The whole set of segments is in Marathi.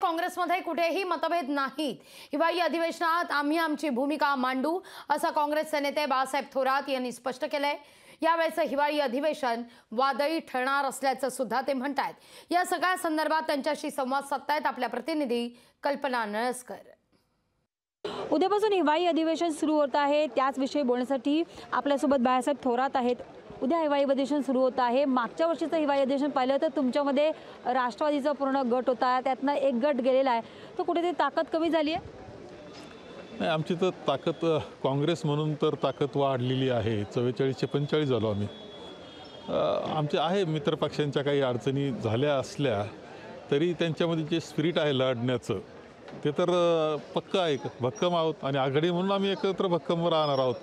काँग्रेसमध्ये कुठेही मतभेद नाहीत। हिवाळी अधिवेशनात आम्ही आमची भूमिका मांडू असं काँग्रेसचे नेते बाळासाहेब थोरात यांनी स्पष्ट केलंय। यावेळेचं हिवाळी अधिवेशन वादळी ठरणार असल्याचं सुद्धा ते म्हणतात। या सगळ्या संदर्भात त्यांच्याशी संवाद साधतायत आपल्या प्रतिनिधी कल्पना नळसकर। उद्यापासून हिवाळी अधिवेशन सुरू होत आहे, त्याच विषयी बोलण्यासाठी आपल्यासोबत बाळासाहेब थोरात आहेत। उद्या हिवाळी अधिवेशन सुरू होत आहे। मागच्या वर्षीचं हिवाळी अधिवेशन पाहिलं तर तुमच्यामध्ये राष्ट्रवादीचा पूर्ण गट होता, त्यातनं एक गट गेलेला आहे, तो कुठेतरी ताकद कमी झाली आहे? नाही, आमची तर ताकद काँग्रेस म्हणून तर ताकद वाढलेली आहे। 44 45 झालो आम्ही। आमचे आहे मित्रपक्षांच्या काही अडचणी झाल्या असल्या तरी त्यांच्यामध्ये जे स्पिरिट आहे लढण्याचं ते तर पक्का आहे, भक्कम आहोत आणि आघाडी म्हणून आम्ही एकत्र भक्कम राहणार आहोत।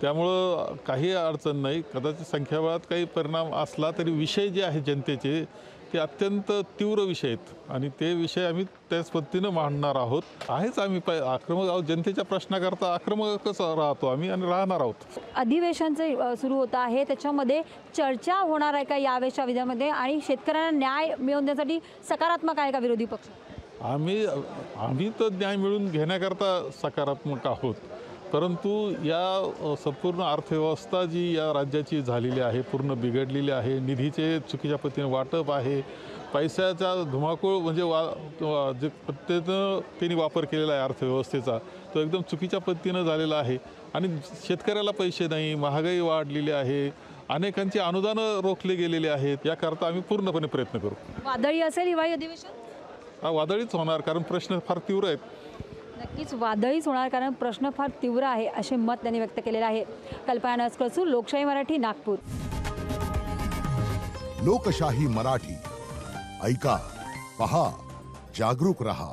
त्यामुळं काही अडचण नाही। कदाचित संख्याबळात काही परिणाम असला तरी विषय जे आहे जनतेचे ते अत्यंत तीव्र विषय आहेत आणि ते विषय आम्ही त्याच पद्धतीनं मांडणार आहोत। आहेच आम्ही आक्रमक आहोत, जनतेच्या प्रश्नाकरता आक्रमकच राहतो आम्ही आणि राहणार आहोत। अधिवेशनचं सुरू होत आहे, त्याच्यामध्ये चर्चा होणार आहे का यावेळेच्या विधामध्ये आणि शेतकऱ्यांना न्याय मिळवून देण्यासाठी सकारात्मक आहे का विरोधी पक्ष? आम्ही तर न्याय मिळवून घेण्याकरता सकारात्मक आहोत, परंतु या संपूर्ण अर्थव्यवस्था जी या राज्याची झालेली आहे पूर्ण बिघडलेली आहे। निधीचे चुकीच्या पद्धतीने वाटप आहे, पैशाचा धुमाकूळ म्हणजे जे पद्धतीनं त्यांनी वापर केलेला आहे अर्थव्यवस्थेचा तो एकदम चुकीच्या पद्धतीनं झालेला आहे आणि शेतकऱ्याला पैसे नाही, महागाई वाढलेली आहे, अनेकांची अनुदानं रोखले गेलेले आहेत। याकरता आम्ही पूर्णपणे प्रयत्न करू। वादळी असेल हिवाळी अधिवेशन? वादळीच होणार, कारण प्रश्न फार तीव्र आहेत। नक्कीच वादळीच होणार, कारण प्रश्न फार तीव्र आहे असे मत त्यांनी व्यक्त केलेले आहे। कल्पना नळसकर, लोकशाही मराठी, नागपूर। लोकशाही मराठी, ऐका, पहा, जागरूक रहा।